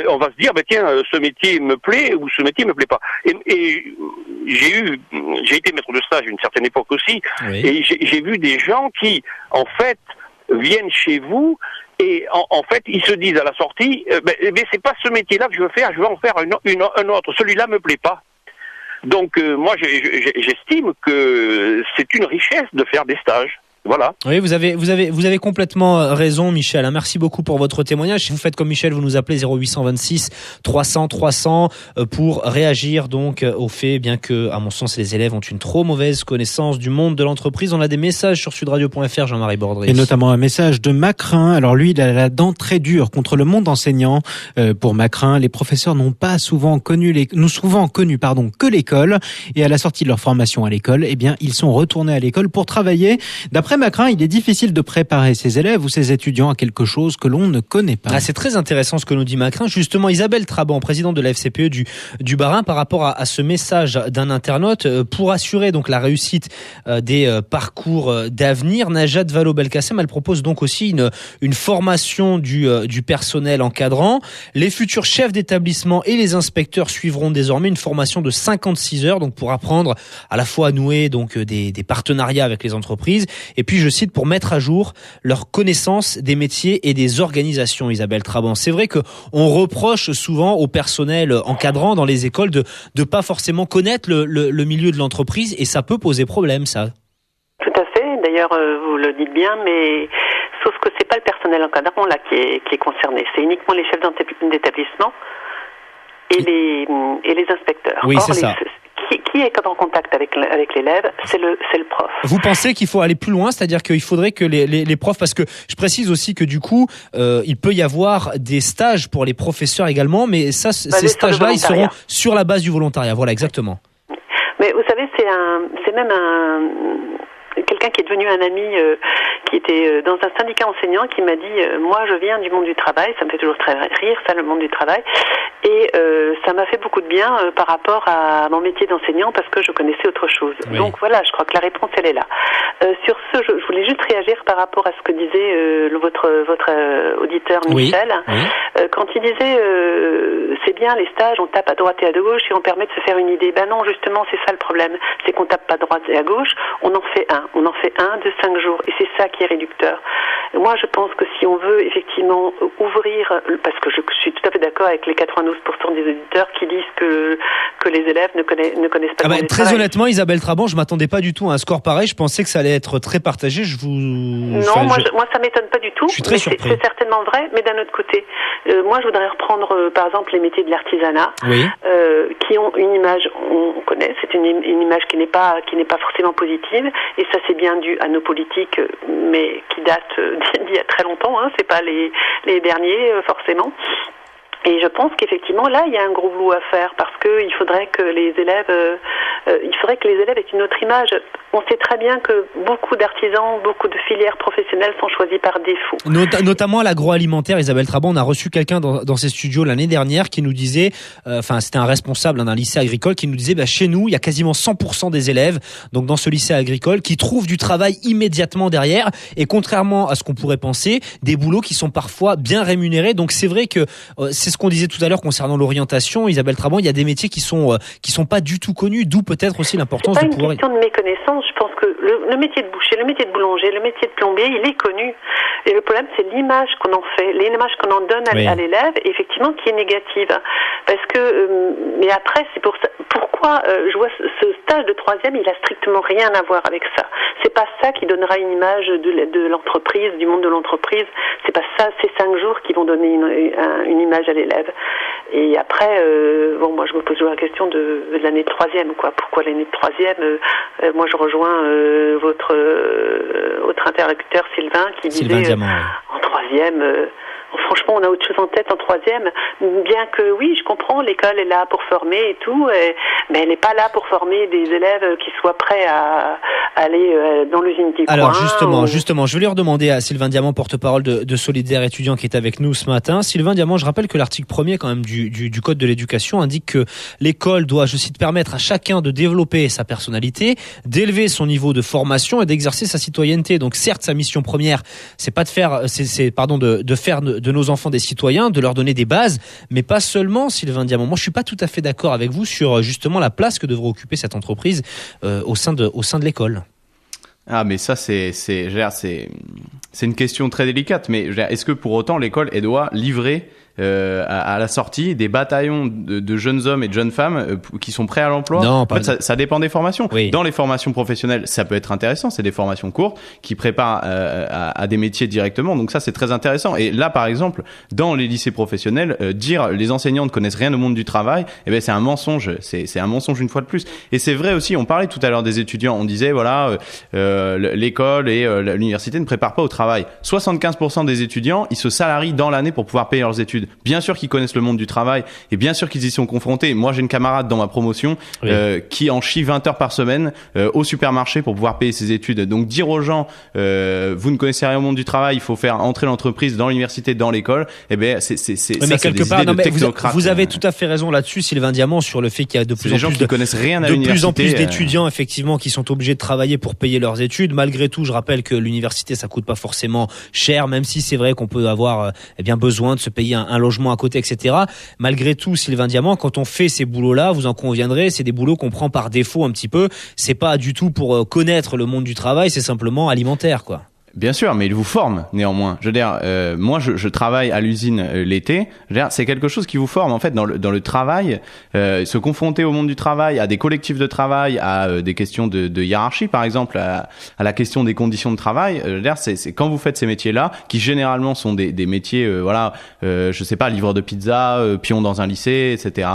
on va se dire, tiens, ce métier me plaît ou ce métier me plaît pas. Et j'ai été maître de stage à une certaine époque aussi, oui. Et j'ai vu des gens qui, en fait, viennent chez vous. Et en fait, ils se disent à la sortie, c'est pas ce métier-là que je veux faire, je veux en faire un autre. Celui-là me plaît pas. Donc moi, j'estime que c'est une richesse de faire des stages. Voilà. Oui, vous avez complètement raison, Michel. Merci beaucoup pour votre témoignage. Si vous faites comme Michel, vous nous appelez 0826 300 300 pour réagir donc au fait, bien que, à mon sens, les élèves ont une trop mauvaise connaissance du monde de l'entreprise. On a des messages sur sudradio.fr, Jean-Marie Bordry. Et notamment un message de Macrin. Alors lui, il a la dent très dure contre le monde enseignant. Pour Macrin, les professeurs n'ont souvent connu que l'école. Et à la sortie de leur formation à l'école, ils sont retournés à l'école pour travailler. D'après Macrin, il est difficile de préparer ses élèves ou ses étudiants à quelque chose que l'on ne connaît pas. C'est très intéressant ce que nous dit Macrin. Justement, Isabelle Traban, présidente de la FCPE du Bas-Rhin, par rapport à ce message d'un internaute, pour assurer donc la réussite des parcours d'avenir, Najat Vallaud-Belkacem, elle propose donc aussi une formation du personnel encadrant. Les futurs chefs d'établissement et les inspecteurs suivront désormais une formation de 56 heures, donc pour apprendre à la fois à nouer donc des partenariats avec les entreprises. Et puis, je cite, pour mettre à jour leur connaissance des métiers et des organisations, Isabelle Traban. C'est vrai qu'on reproche souvent au personnel encadrant dans les écoles de pas forcément connaître le milieu de l'entreprise, et ça peut poser problème, ça. Tout à fait. D'ailleurs, vous le dites bien, mais sauf que c'est pas le personnel encadrant là qui est concerné. C'est uniquement les chefs d'établissement et les inspecteurs. Oui, c'est ça. Qui est en contact avec l'élève, c'est le prof. Vous pensez qu'il faut aller plus loin, c'est-à-dire qu'il faudrait que les profs, parce que je précise aussi que du coup, il peut y avoir des stages pour les professeurs également, mais ça, ces stages-là, ils seront sur la base du volontariat. Voilà, exactement. Mais vous savez, c'est même quelqu'un qui est devenu un ami qui était dans un syndicat enseignant qui m'a dit moi je viens du monde du travail, ça me fait toujours très rire ça, le monde du travail, et ça m'a fait beaucoup de bien par rapport à mon métier d'enseignant parce que je connaissais autre chose. Oui. Donc voilà, je crois que la réponse elle est là. Sur ce, je voulais juste réagir par rapport à ce que disait votre auditeur Michel. Oui. Quand il disait c'est bien les stages, on tape à droite et à gauche et on permet de se faire une idée. Ben non, justement c'est ça le problème, c'est qu'on tape pas à droite et à gauche, on en fait un de 5 jours, et c'est ça qui est réducteur. Moi, je pense que si on veut effectivement ouvrir, parce que je suis tout à fait d'accord avec les 92% des auditeurs qui disent que les élèves ne connaissent pas le très travail. Honnêtement, Isabelle Traban, je m'attendais pas du tout à un score pareil. Je pensais que ça allait être très partagé. Moi, ça m'étonne pas du tout. Je suis très surpris. C'est certainement vrai, mais d'un autre côté, moi, je voudrais reprendre, par exemple, les métiers de l'artisanat, oui. Qui ont une image, on connaît, c'est une image qui n'est pas forcément positive, et ça c'est bien dû à nos politiques, mais qui datent d'il y a très longtemps, c'est pas les derniers forcément. Et je pense qu'effectivement, là, il y a un gros boulot à faire parce qu'il faudrait que les élèves aient une autre image. On sait très bien que beaucoup d'artisans, beaucoup de filières professionnelles sont choisies par défaut. Notamment à l'agroalimentaire, Isabelle Traban, on a reçu quelqu'un dans ces studios l'année dernière qui nous disait, c'était un responsable d'un lycée agricole qui nous disait, chez nous, il y a quasiment 100% des élèves, donc dans ce lycée agricole, qui trouvent du travail immédiatement derrière, et contrairement à ce qu'on pourrait penser, des boulots qui sont parfois bien rémunérés. Donc c'est vrai que c'est ce qu'on disait tout à l'heure concernant l'orientation, Isabelle Traban, il y a des métiers qui sont pas du tout connus, d'où peut-être aussi l'importance de pouvoir... C'est pas une question de méconnaissance, je pense que le métier de boucher, le métier de boulanger, le métier de plombier, il est connu. Et le problème, c'est l'image qu'on en fait, l'image qu'on en donne à l'élève, effectivement, qui est négative. Parce que, mais après, c'est pour ça, pourquoi je vois ce stage de 3e, il a strictement rien à voir avec ça. C'est pas ça qui donnera une image de l'entreprise, du monde de l'entreprise. C'est pas ça, ces 5 jours qui vont donner une image à l'élève. Et après, moi, je me pose toujours la question de l'année de 3e, quoi. Pourquoi l'année de 3e moi, je rejoins votre interlocuteur Sylvain qui disait en 3e. Franchement, on a autre chose en tête en 3e, bien que oui, je comprends, l'école est là pour former et tout, mais elle n'est pas là pour former des élèves qui soient prêts à aller dans l'usine du coin. Alors justement, je vais lui redemander à Sylvain Diamant, porte-parole de Solidaire étudiant, qui est avec nous ce matin. Sylvain Diamant, je rappelle que l'article 1er quand même du Code de l'éducation indique que l'école doit, je cite, permettre à chacun de développer sa personnalité, d'élever son niveau de formation et d'exercer sa citoyenneté. Donc certes, sa mission première, c'est pas de faire, de faire de nos enfants des citoyens, de leur donner des bases, mais pas seulement, Sylvain Diamant. Moi, je suis pas tout à fait d'accord avec vous sur justement la place que devrait occuper cette entreprise au sein de l'école. Ah, mais ça, c'est une question très délicate. Mais est-ce que pour autant l'école, elle doit livrer à la sortie des bataillons de jeunes hommes et de jeunes femmes qui sont prêts à l'emploi? Non, en fait, ça dépend des formations. Oui. Dans les formations professionnelles, ça peut être intéressant. C'est des formations courtes qui préparent à des métiers directement. Donc ça, c'est très intéressant. Et là, par exemple, dans les lycées professionnels, dire les enseignants ne connaissent rien au monde du travail, eh ben c'est un mensonge. C'est un mensonge une fois de plus. Et c'est vrai aussi. On parlait tout à l'heure des étudiants. On disait voilà, l'école et l'université ne préparent pas au travail. 75% des étudiants, ils se salarient dans l'année pour pouvoir payer leurs études. Bien sûr qu'ils connaissent le monde du travail et bien sûr qu'ils y sont confrontés. Moi, j'ai une camarade dans ma promotion qui en chie 20 heures par semaine au supermarché pour pouvoir payer ses études. Donc dire aux gens vous ne connaissez rien au monde du travail, il faut faire entrer l'entreprise dans l'université, dans l'école, eh ben c'est mais quelque des part, idées de technocrates. Vous avez tout à fait raison là-dessus, Sylvain Diamant, sur le fait qu'il y a de plus en plus d'étudiants effectivement qui sont obligés de travailler pour payer leurs études. Malgré tout, je rappelle que l'université, ça coûte pas forcément cher, même si c'est vrai qu'on peut avoir besoin de se payer un logement à côté, etc. Malgré tout, Sylvain Diamant, quand on fait ces boulots-là, vous en conviendrez, c'est des boulots qu'on prend par défaut un petit peu. C'est pas du tout pour connaître le monde du travail, c'est simplement alimentaire, quoi. Bien sûr, mais il vous forme néanmoins. Je veux dire, moi, je travaille à l'usine l'été. Je veux dire, c'est quelque chose qui vous forme en fait dans le travail. Se confronter au monde du travail, à des collectifs de travail, à des questions de hiérarchie, par exemple, à la question des conditions de travail. Je veux dire, c'est quand vous faites ces métiers-là, qui généralement sont des métiers, je sais pas, livreur de pizza, pion dans un lycée, etc.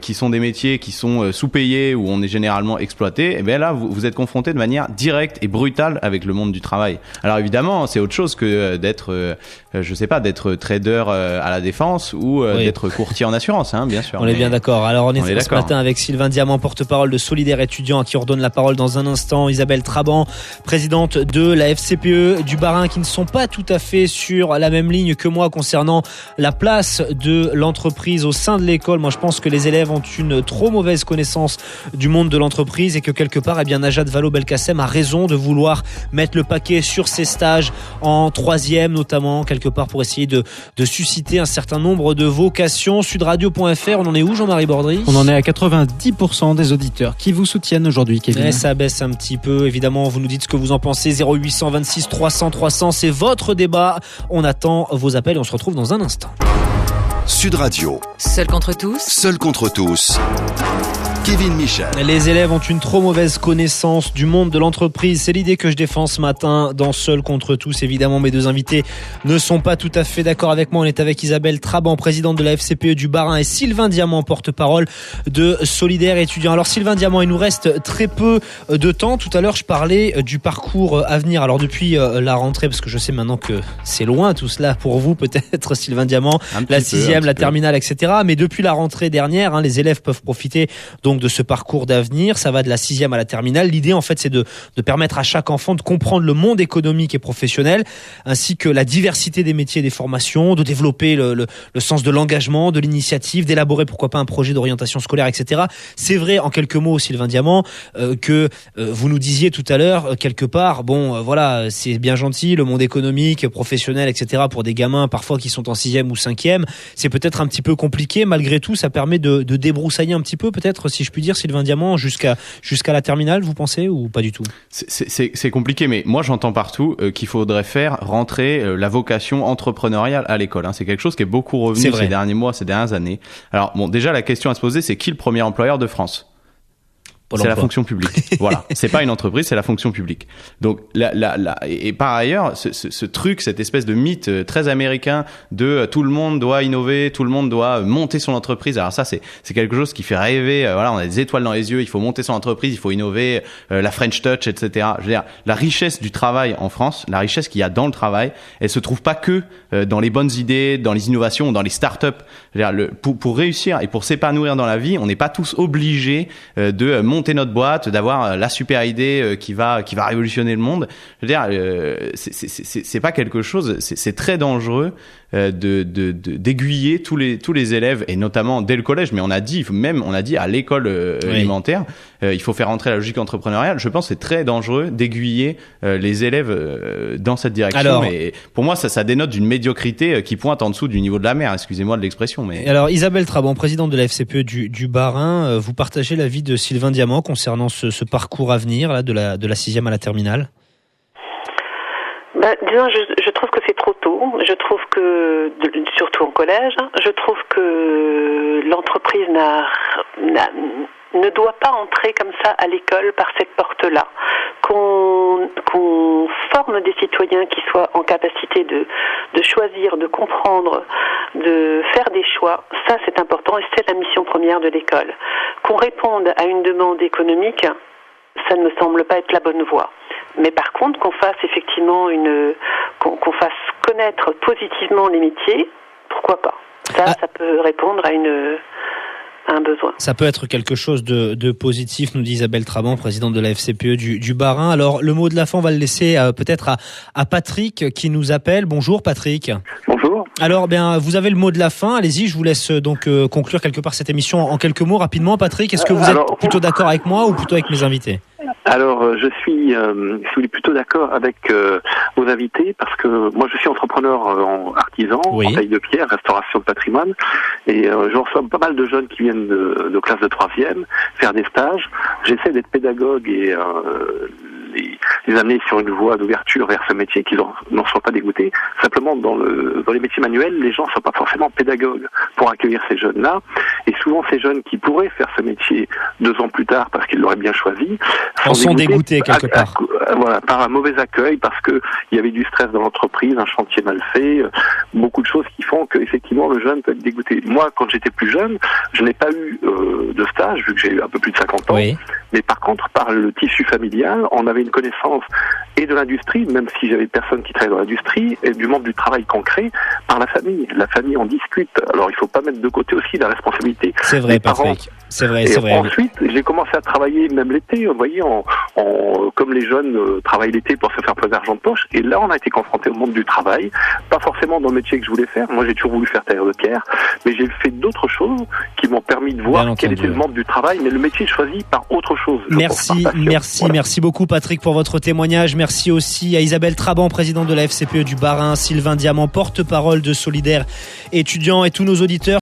Qui sont des métiers qui sont sous-payés, où on est généralement exploité, et bien là, vous êtes confronté de manière directe et brutale avec le monde du travail. Alors évidemment, c'est autre chose que d'être, d'être trader à la défense ou d'être courtier en assurance, hein, bien sûr. On est bien d'accord. Alors on est ce matin avec Sylvain Diamant, porte-parole de Solidaire étudiant, à qui on redonne la parole dans un instant. Isabelle Traban, présidente de la FCPE du Bas-Rhin, qui ne sont pas tout à fait sur la même ligne que moi concernant la place de l'entreprise au sein de l'école. Moi, je pense que les élèves ont une trop mauvaise connaissance du monde de l'entreprise et que quelque part, Najat Vallaud-Belkacem a raison de vouloir mettre le paquet sur ses stages en 3e, notamment, quelque part pour essayer de susciter un certain nombre de vocations. Sudradio.fr, on en est où, Jean-Marie Bordry ? On en est à 90% des auditeurs qui vous soutiennent aujourd'hui, Kevin. Ça baisse un petit peu, évidemment, vous nous dites ce que vous en pensez. 0800 26 300 300, c'est votre débat. On attend vos appels et on se retrouve dans un instant. Sud Radio. Seul contre tous. Seul contre tous. Kevin Michel. Les élèves ont une trop mauvaise connaissance du monde de l'entreprise. C'est l'idée que je défends ce matin dans Seul contre tous. Évidemment, mes deux invités ne sont pas tout à fait d'accord avec moi. On est avec Isabelle Traban, présidente de la FCPE du Bas-Rhin, et Sylvain Diamant, porte-parole de Solidaire étudiant. Alors Sylvain Diamant, il nous reste très peu de temps. Tout à l'heure, je parlais du parcours à venir. Alors depuis la rentrée, parce que je sais maintenant que c'est loin tout cela pour vous, peut-être, Sylvain Diamant, la 6e, la terminale, etc. Mais depuis la rentrée dernière, les élèves peuvent profiter donc de ce parcours d'avenir. Ça va de la 6e à la terminale. L'idée, en fait, c'est de permettre à chaque enfant de comprendre le monde économique et professionnel, ainsi que la diversité des métiers et des formations, de développer le sens de l'engagement, de l'initiative, d'élaborer pourquoi pas un projet d'orientation scolaire, etc. C'est vrai, en quelques mots, Sylvain Diamant, que vous nous disiez tout à l'heure, quelque part, voilà, c'est bien gentil, le monde économique, professionnel, etc. pour des gamins parfois qui sont en 6e ou 5e, c'est peut-être un petit peu compliqué. Malgré tout, ça permet de débroussailler un petit peu, peut-être, si je puis dire, Sylvain Diamant, jusqu'à la terminale, vous pensez, ou pas du tout ? C'est compliqué, mais moi j'entends partout qu'il faudrait faire rentrer la vocation entrepreneuriale à l'école. C'est quelque chose qui est beaucoup revenu ces derniers mois, ces dernières années. Alors déjà la question à se poser, c'est qui le premier employeur de France ? C'est la fonction publique. Voilà. C'est pas une entreprise, c'est la fonction publique. Donc, et par ailleurs, ce truc, cette espèce de mythe très américain de tout le monde doit innover, tout le monde doit monter son entreprise. Alors ça, c'est quelque chose qui fait rêver. Voilà, on a des étoiles dans les yeux. Il faut monter son entreprise, il faut innover, la French Touch, etc. Je veux dire, la richesse du travail en France, la richesse qu'il y a dans le travail, elle se trouve pas que dans les bonnes idées, dans les innovations, dans les startups. Je veux dire, pour réussir et pour s'épanouir dans la vie, on n'est pas tous obligés de monter monter notre boîte, d'avoir la super idée qui va révolutionner le monde. Je veux dire, c'est pas quelque chose, c'est très dangereux d'aiguiller tous les élèves, et notamment dès le collège, mais on a dit à l'école élémentaire, il faut faire entrer la logique entrepreneuriale. Je pense que c'est très dangereux d'aiguiller les élèves dans cette direction. Alors, et pour moi, ça dénote d'une médiocrité qui pointe en dessous du niveau de la mer, excusez-moi de l'expression. Mais... Alors, Isabelle Trabant, présidente de la FCPE du Bas-Rhin, vous partagez l'avis de Sylvain Diamant concernant ce parcours à venir là, de la 6e à la terminale? Disons, je trouve que c'est trop tôt. Je trouve que, surtout en collège, je trouve que l'entreprise ne doit pas entrer comme ça à l'école par cette porte-là. Qu'on forme des citoyens qui soient en capacité de choisir, de comprendre, de faire des choix, ça c'est important et c'est la mission première de l'école. Qu'on réponde à une demande économique, ça ne me semble pas être la bonne voie. Mais par contre, qu'on fasse effectivement qu'on fasse connaître positivement les métiers, pourquoi pas. Ça peut répondre à un besoin. Ça peut être quelque chose de positif, nous dit Isabelle Trabant, présidente de la FCPE du Bas-Rhin. Alors, le mot de la fin, on va le laisser peut-être à Patrick qui nous appelle. Bonjour Patrick. Bonjour. Alors, vous avez le mot de la fin. Allez-y, je vous laisse donc conclure quelque part cette émission en quelques mots rapidement. Patrick, est-ce que vous êtes plutôt d'accord avec moi ou plutôt avec mes invités ? Alors, je suis plutôt d'accord avec vos invités parce que moi, je suis entrepreneur artisan, en taille de pierre, restauration de patrimoine, et je reçois pas mal de jeunes qui viennent de classe de 3e faire des stages. J'essaie d'être pédagogue et les amener sur une voie d'ouverture vers ce métier, qu'ils n'en soient pas dégoûtés. Simplement, dans les métiers manuels, les gens ne sont pas forcément pédagogues pour accueillir ces jeunes-là. Et souvent, ces jeunes qui pourraient faire ce métier 2 ans plus tard parce qu'ils l'auraient bien choisi, sont dégoûtés quelque part. Voilà, par un mauvais accueil, parce que il y avait du stress dans l'entreprise, un chantier mal fait, beaucoup de choses qui font que effectivement le jeune peut être dégoûté. Moi, quand j'étais plus jeune, je n'ai pas eu de stage, vu que j'ai eu un peu plus de 50 ans. Oui. Mais par contre, par le tissu familial, on avait une connaissance et de l'industrie, même si j'avais personne qui travaillait dans l'industrie, et du monde du travail concret, par la famille. La famille en discute. Alors, il faut pas mettre de côté aussi la responsabilité. C'est vrai, Patrick. C'est vrai. Ensuite, j'ai commencé à travailler même l'été, vous voyez, comme les jeunes travaillent l'été pour se faire plein d'argent de poche. Et là, on a été confronté au monde du travail. Pas forcément dans le métier que je voulais faire. Moi, j'ai toujours voulu faire tailleur de pierre. Mais j'ai fait d'autres choses qui m'ont permis de voir quel était le monde du travail. Mais le métier choisi par autre chose. Merci beaucoup, Patrick, pour votre témoignage. Merci aussi à Isabelle Trabant, présidente de la FCPE du Bas-Rhin, Sylvain Diamant, porte-parole de Solidaires étudiants, et tous nos auditeurs